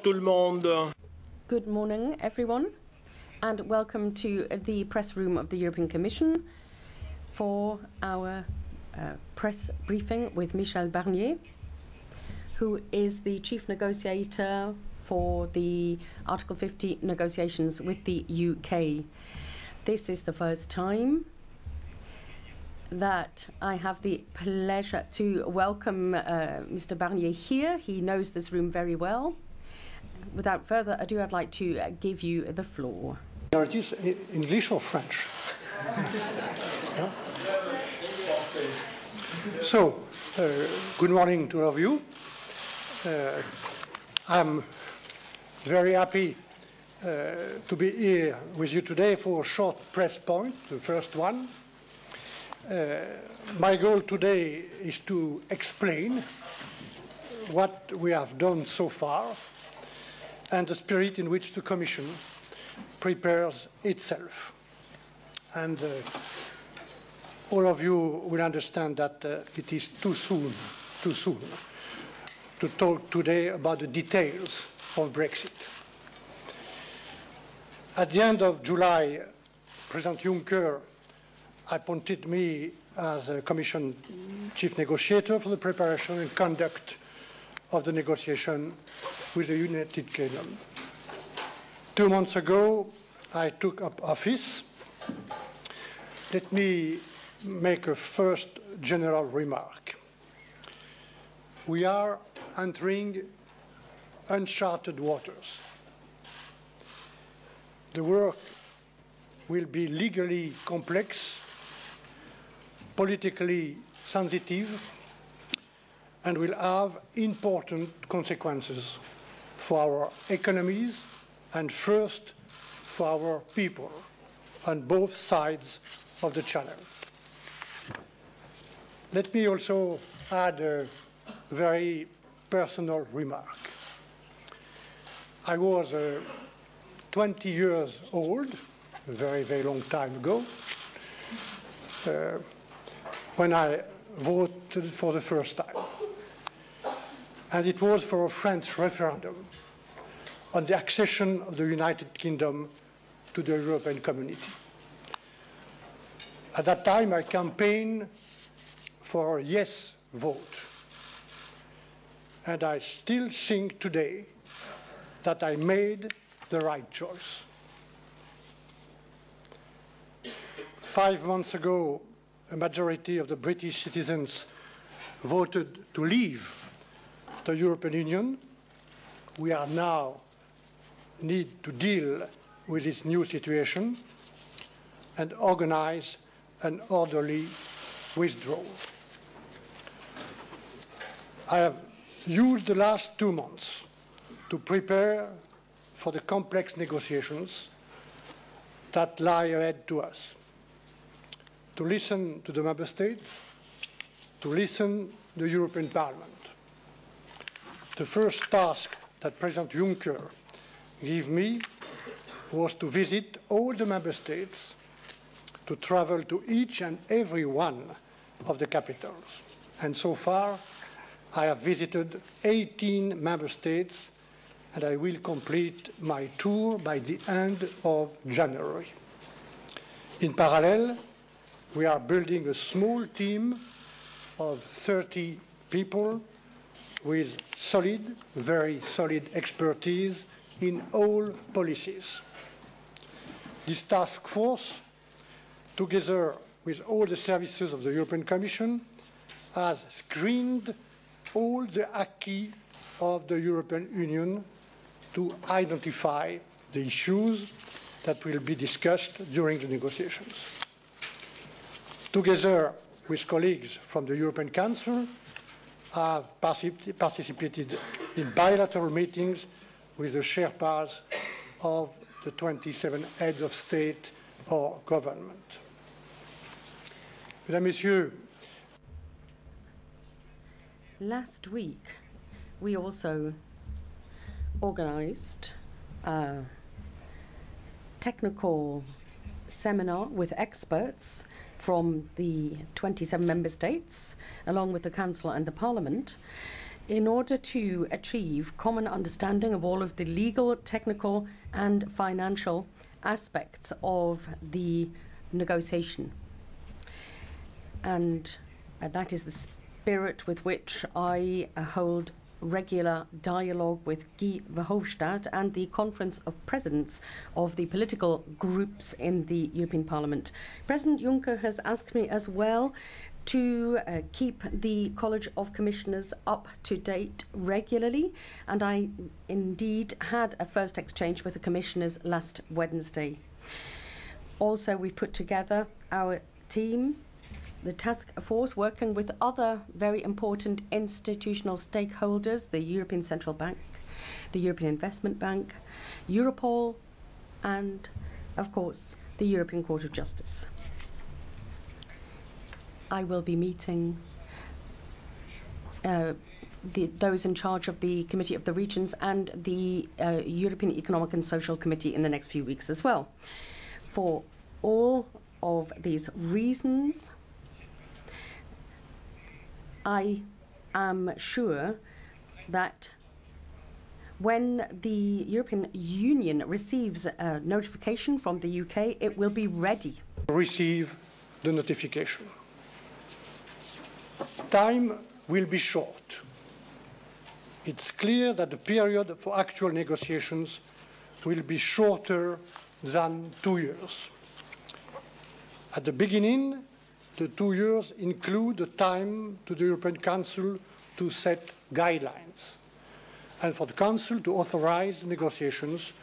Tout le monde. Good morning, everyone, and welcome to the press room of the European Commission for our press briefing with Michel Barnier, who is the chief negotiator for the Article 50 negotiations with the UK. This is the first time that I have the pleasure to welcome Mr. Barnier here. He knows this room very well. Without further ado, I'd like to give you the floor. English or French? Yeah. So, good morning to all of you. I'm very happy to be here with you today for a short press point, the first one. My goal today is to explain what we have done so far and the spirit in which the Commission prepares itself. And all of you will understand that it is too soon to talk today about the details of Brexit. At the end of July, President Juncker appointed me as a Commission chief negotiator for the preparation and conduct of the negotiation with the United Kingdom. 2 months ago, I took up office. Let me make a first general remark. We are entering uncharted waters. The work will be legally complex, politically sensitive, and will have important consequences for our economies and first for our people on both sides of the channel. Let me also add a very personal remark. I was 20 years old, a very, very long time ago, when I voted for the first time. And it was for a French referendum on the accession of the United Kingdom to the European Community. At that time, I campaigned for a yes vote. And I still think today that I made the right choice. 5 months ago, a majority of the British citizens voted to leave the European Union. We are now need to deal with this new situation and organize an orderly withdrawal. I have used the last 2 months to prepare for the complex negotiations that lie ahead to us, to listen to the Member States, to listen to the European Parliament. The first task that President Juncker gave me was to visit all the Member States, to travel to each and every one of the capitals. And so far, I have visited 18 Member States, and I will complete my tour by the end of January. In parallel, we are building a small team of 30 people with solid, very solid expertise in all policies. This task force, together with all the services of the European Commission, has screened all the acquis of the European Union to identify the issues that will be discussed during the negotiations. Together with colleagues from the European Council, I have participated in bilateral meetings with the Sherpas of the 27 heads of state or government. Mesdames, Messieurs, last week, we also organized a technical seminar with experts from the 27 member states, along with the Council and the Parliament, in order to achieve common understanding of all of the legal, technical, and financial aspects of the negotiation. And that is the spirit with which I hold regular dialogue with Guy Verhofstadt and the Conference of Presidents of the political groups in the European Parliament. President Juncker has asked me as well to keep the College of Commissioners up to date regularly, and I indeed had a first exchange with the commissioners last Wednesday. Also, we put together our team, the task force, working with other very important institutional stakeholders, the European Central Bank, the European Investment Bank, Europol, and, of course, the European Court of Justice. I will be meeting those in charge of the Committee of the Regions and the European Economic and Social Committee in the next few weeks as well. For all of these reasons, I am sure that when the European Union receives a notification from the UK, it will be ready. Receive the notification. Time will be short. It's clear that the period for actual negotiations will be shorter than 2 years. At the beginning, the 2 years include the time to the European Council to set guidelines and for the Council to authorize negotiations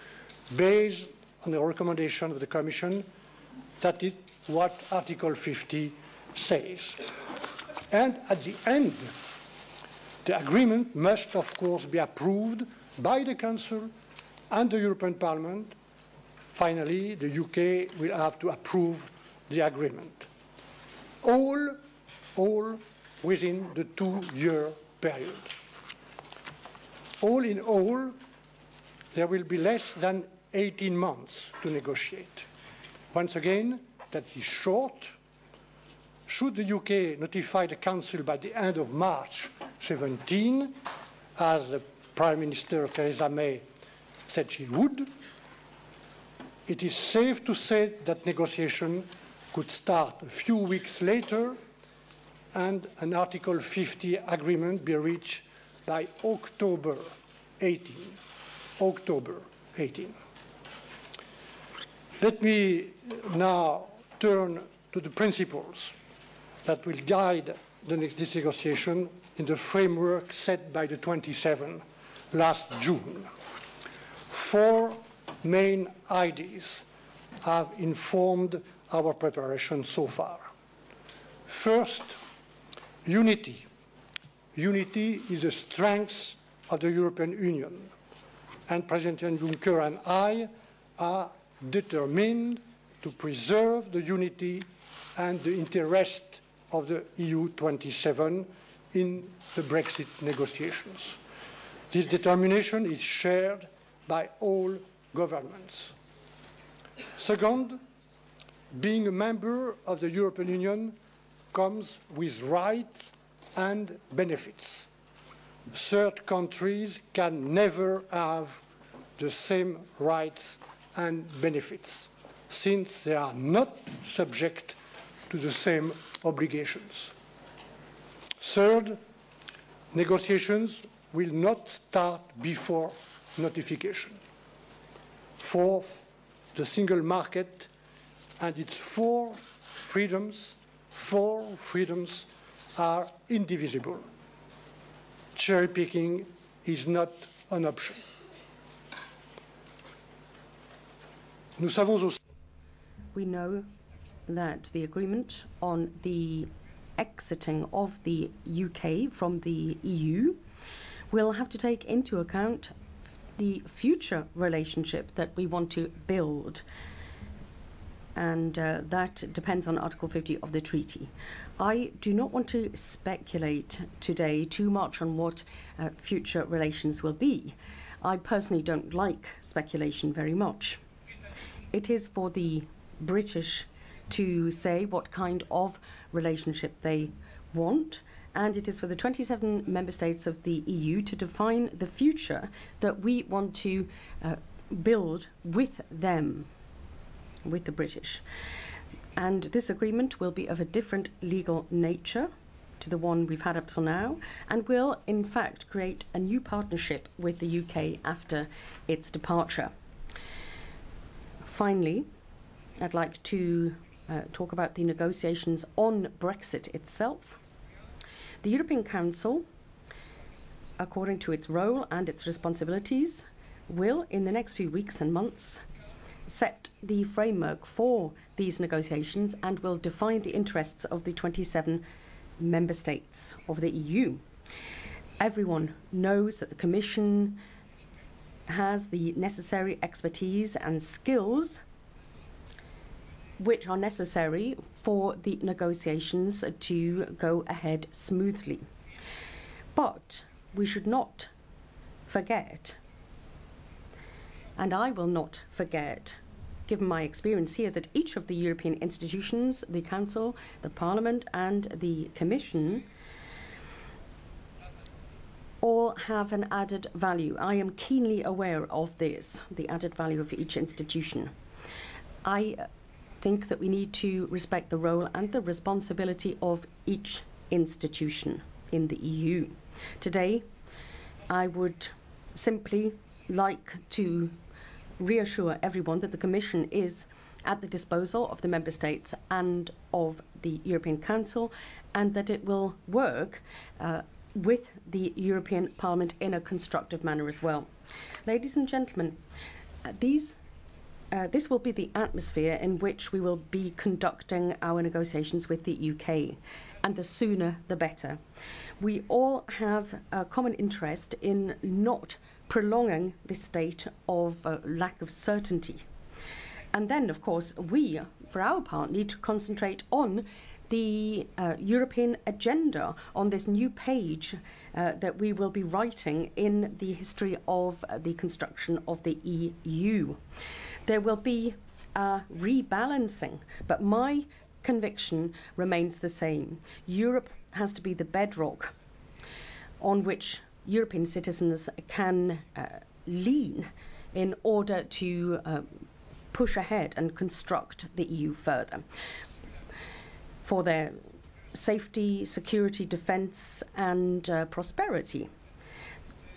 based on the recommendation of the Commission. That is what Article 50 says. And at the end, the agreement must, of course, be approved by the Council and the European Parliament. Finally, the UK will have to approve the agreement. All within the 2-year period. All in all, there will be less than 18 months to negotiate. Once again, that is short. Should the UK notify the Council by the end of March 17, as the Prime Minister Theresa May said she would, it is safe to say that negotiation could start a few weeks later and an Article 50 agreement be reached by October 18. October 18. Let me now turn to the principles that will guide this negotiation in the framework set by the 27 last June. 4 main ideas have informed our preparation so far. First, unity. Unity is the strength of the European Union, and President Juncker and I are determined to preserve the unity and the interest of the EU-27 in the Brexit negotiations. This determination is shared by all governments. Second, being a member of the European Union comes with rights and benefits. Third countries can never have the same rights and benefits, since they are not subject to the same obligations. Third, negotiations will not start before notification. Fourth, the single market and its 4 freedoms are indivisible. Cherry picking is not an option. We know that the agreement on the exiting of the UK from the EU will have to take into account the future relationship that we want to build, and that depends on Article 50 of the treaty. I do not want to speculate today too much on what future relations will be. I personally don't like speculation very much. It is for the British to say what kind of relationship they want, and it is for the 27 member states of the EU to define the future that we want to build with them, with the British. And this agreement will be of a different legal nature to the one we've had up till now, and will in fact create a new partnership with the UK after its departure. Finally, I'd like to talk about the negotiations on Brexit itself. The European Council, according to its role and its responsibilities, will in the next few weeks and months set the framework for these negotiations and will define the interests of the 27 member states of the EU. Everyone knows that the Commission has the necessary expertise and skills which are necessary for the negotiations to go ahead smoothly. But we should not forget, and I will not forget, given my experience here, that each of the European institutions, the Council, the Parliament and the Commission, all have an added value. I am keenly aware of this, the added value of each institution. I think that we need to respect the role and the responsibility of each institution in the EU. Today, I would simply like to reassure everyone that the Commission is at the disposal of the Member States and of the European Council, and that it will work with the European Parliament in a constructive manner as well. Ladies and gentlemen, this will be the atmosphere in which we will be conducting our negotiations with the UK, and the sooner the better. We all have a common interest in not prolonging this state of lack of certainty. And then, of course, we, for our part, need to concentrate on the European agenda, on this new page that we will be writing in the history of the construction of the EU. There will be a rebalancing, but my conviction remains the same. Europe has to be the bedrock on which European citizens can lean in order to push ahead and construct the EU further for their safety, security, defence and prosperity.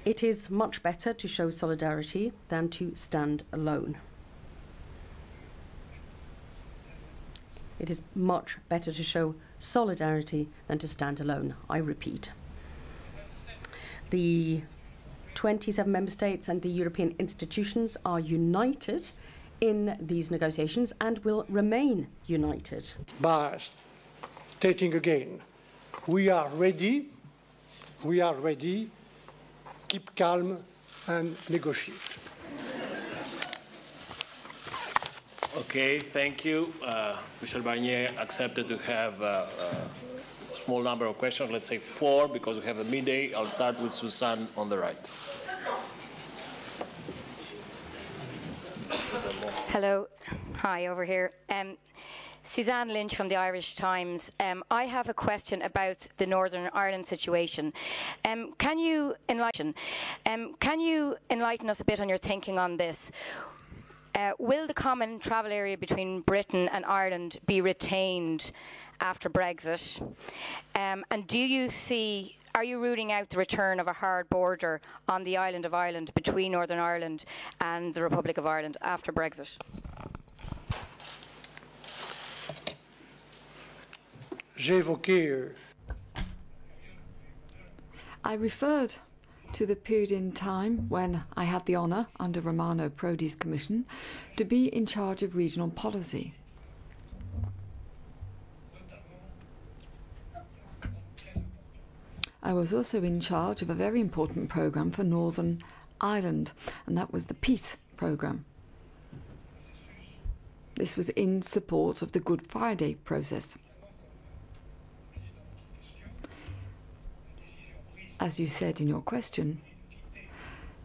It is much better to show solidarity than to stand alone. It is much better to show solidarity than to stand alone, I repeat. The 27 member states and the European institutions are united in these negotiations and will remain united. By stating again, we are ready, keep calm and negotiate. Okay, thank you. Michel Barnier accepted to have a small number of questions, let's say 4, because we have a midday. I'll start with Suzanne on the right. Hello. Hi, over here. Suzanne Lynch from the Irish Times. I have a question about the Northern Ireland situation. Can you enlighten us a bit on your thinking on this? Will the common travel area between Britain and Ireland be retained after Brexit? And are you ruling out the return of a hard border on the island of Ireland between Northern Ireland and the Republic of Ireland after Brexit? I referred to the period in time when I had the honour, under Romano Prodi's commission, to be in charge of regional policy. I was also in charge of a very important programme for Northern Ireland, and that was the Peace Programme. This was in support of the Good Friday process. As you said in your question,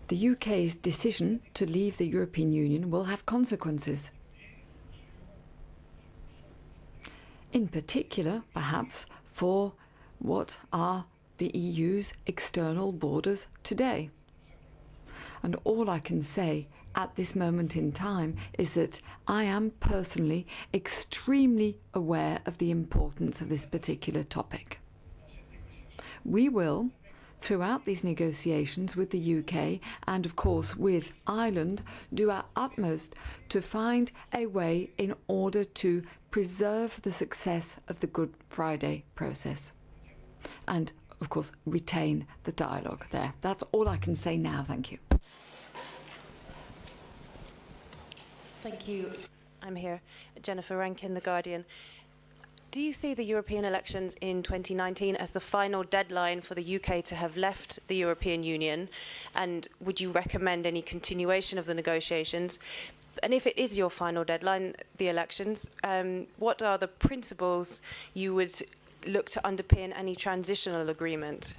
the UK's decision to leave the European Union will have consequences. In particular, perhaps, for what are the EU's external borders today. And all I can say at this moment in time is that I am personally extremely aware of the importance of this particular topic. We will, throughout these negotiations with the UK and of course with Ireland, do our utmost to find a way in order to preserve the success of the Good Friday process and of course retain the dialogue there. That's all I can say now. Thank you. Thank you. I'm here. Jennifer Rankin, The Guardian. Do you see the European elections in 2019 as the final deadline for the UK to have left the European Union? And would you recommend any continuation of the negotiations? And if it is your final deadline, the elections, what are the principles you would look to underpin any transitional agreement?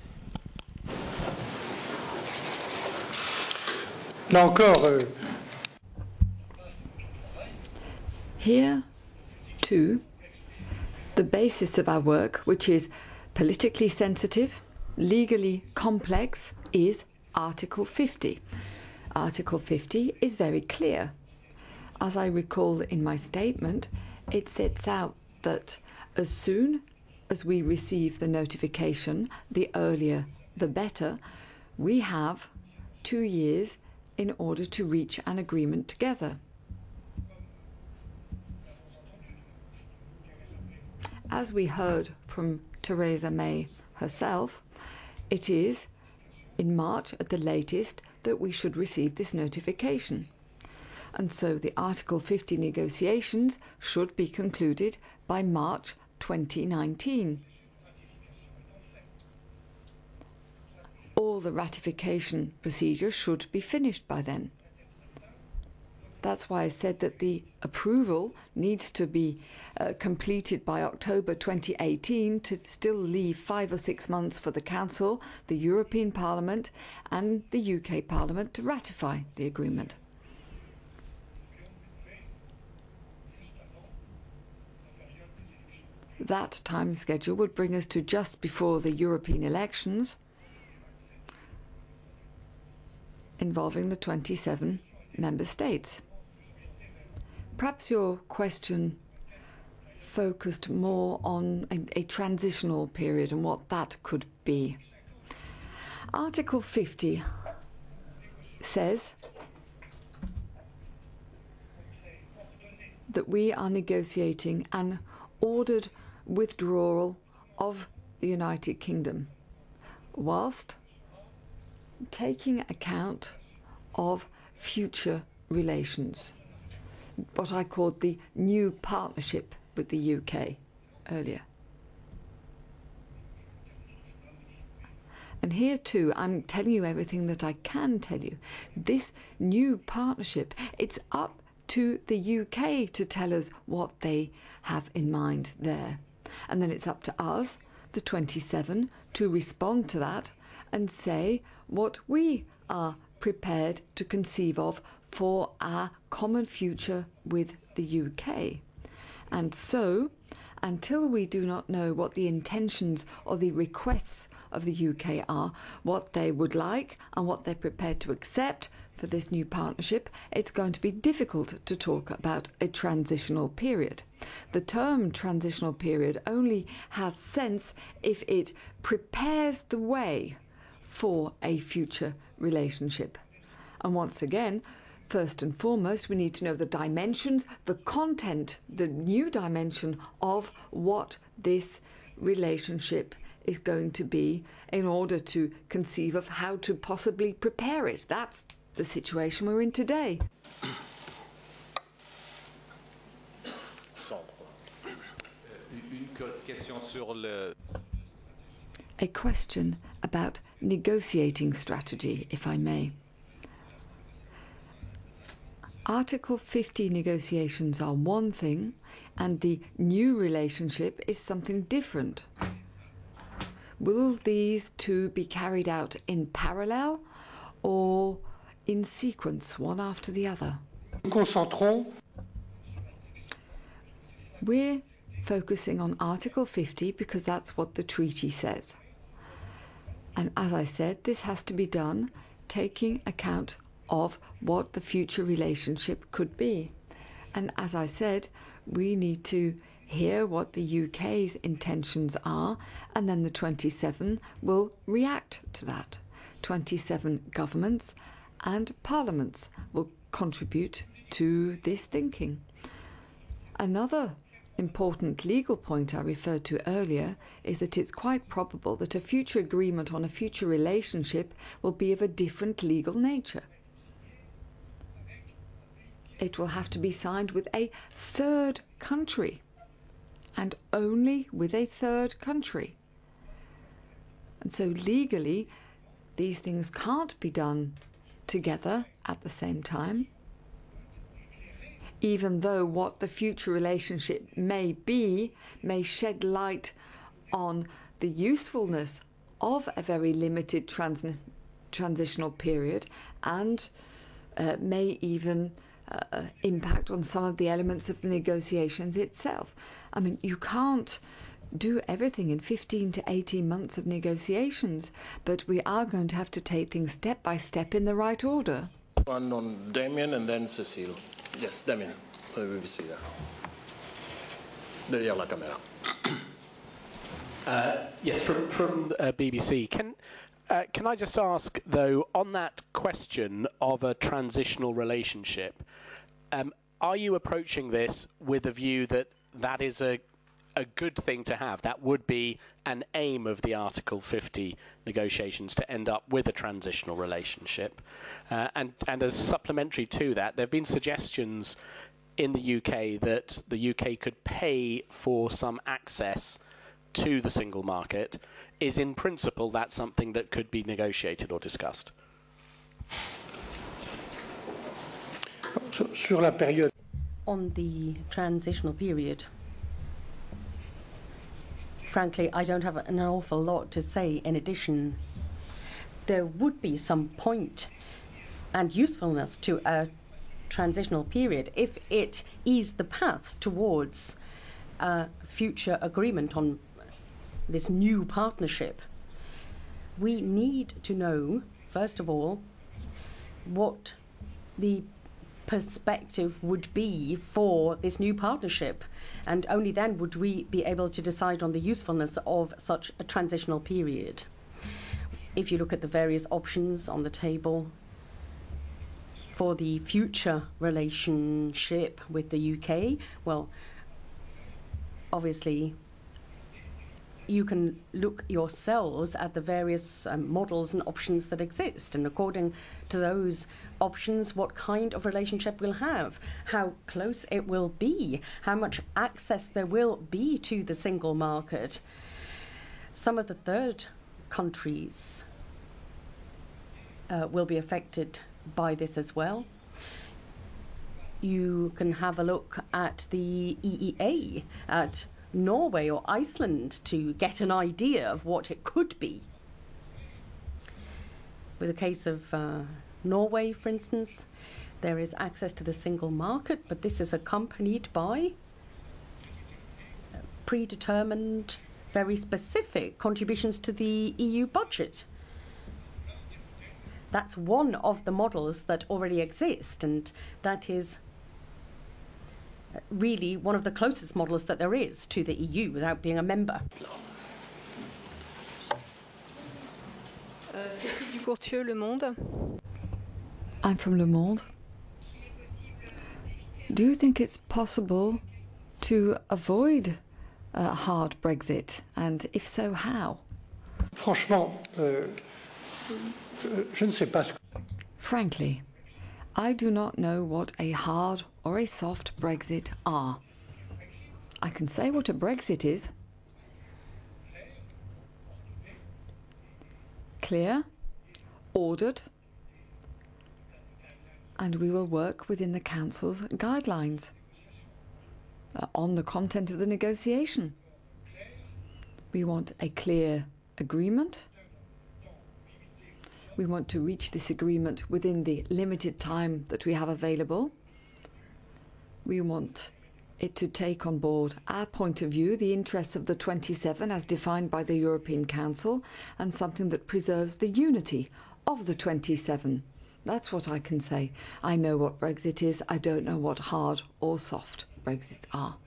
Là encore, Here, too, the basis of our work, which is politically sensitive, legally complex, is Article 50. Article 50 is very clear. As I recall in my statement, it sets out that as soon as we receive the notification, the earlier the better, we have 2 years in order to reach an agreement together. As we heard from Theresa May herself, it is in March at the latest that we should receive this notification. And so the Article 50 negotiations should be concluded by March 2019. All the ratification procedure should be finished by then. That's why I said that the approval needs to be completed by October 2018 to still leave 5 or 6 months for the Council, the European Parliament and the UK Parliament to ratify the agreement. That time schedule would bring us to just before the European elections involving the 27 member states. Perhaps your question focused more on a transitional period and what that could be. Article 50 says that we are negotiating an ordered withdrawal of the United Kingdom, whilst taking account of future relations, what I called the new partnership with the UK earlier. And here too, I'm telling you everything that I can tell you. This new partnership, it's up to the UK to tell us what they have in mind there. And then it's up to us, the 27, to respond to that and say what we are prepared to conceive of for our common future with the UK. And so, until we do not know what the intentions or the requests of the UK are, what they would like and what they're prepared to accept for this new partnership, it's going to be difficult to talk about a transitional period. The term transitional period only has sense if it prepares the way for a future relationship. And once again, first and foremost, we need to know the dimensions, the content, the new dimension of what this relationship is going to be in order to conceive of how to possibly prepare it. That's the situation we're in today. A question about negotiating strategy, if I may. Article 50 negotiations are one thing, and the new relationship is something different. Will these two be carried out in parallel or in sequence, one after the other? Concentrons. We're focusing on Article 50 because that's what the treaty says. And as I said, this has to be done taking account of what the future relationship could be. And as I said, we need to hear what the UK's intentions are, and then the 27 will react to that. 27 governments and parliaments will contribute to this thinking. Another important legal point I referred to earlier is that it's quite probable that a future agreement on a future relationship will be of a different legal nature. It will have to be signed with a third country, and only with a third country. And so legally, these things can't be done together at the same time, even though what the future relationship may be may shed light on the usefulness of a very limited transitional period, and may even impact on some of the elements of the negotiations itself. I mean, you can't do everything in 15 to 18 months of negotiations, but we are going to have to take things step by step in the right order. One on Damien and then Cecile. Yes, Damien, BBC there. Derrière la caméra. Yes, from BBC. Can I just ask, though, on that question of a transitional relationship, are you approaching this with a view that that is a good thing to have? That would be an aim of the Article 50 negotiations, to end up with a transitional relationship. And as supplementary to that, there have been suggestions in the UK that the UK could pay for some access to the single market. Is in principle that something that could be negotiated or discussed? Sur la période. On the transitional period, frankly, I don't have an awful lot to say. In addition, there would be some point and usefulness to a transitional period if it eased the path towards a future agreement on this new partnership. We need to know, first of all, what the perspective would be for this new partnership, and only then would we be able to decide on the usefulness of such a transitional period. If you look at the various options on the table for the future relationship with the UK, well, obviously you can look yourselves at the various models and options that exist, and according to those options, what kind of relationship we'll have, how close it will be, how much access there will be to the single market. Some of the third countries will be affected by this as well. You can have a look at the EEA, at Norway or Iceland, to get an idea of what it could be. With the case of Norway, for instance, there is access to the single market, but this is accompanied by predetermined, very specific contributions to the EU budget. That's one of the models that already exist, and that is really one of the closest models that there is to the EU without being a member. Cécile Ducourtieu, Le Monde. I'm from Le Monde. Do you think it's possible to avoid a hard Brexit, and if so, how? Franchement, je ne sais pas. Frankly, I do not know what a hard or a soft Brexit are. I can say what a Brexit is. Clear, ordered, and we will work within the Council's guidelines on the content of the negotiation. We want a clear agreement. We want to reach this agreement within the limited time that we have available. We want it to take on board our point of view, the interests of the 27 as defined by the European Council, and something that preserves the unity of the 27. That's what I can say. I know what Brexit is. I don't know what hard or soft Brexit are.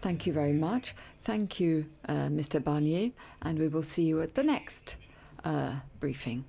Thank you very much. Thank you, Mr. Barnier, and we will see you at the next briefing.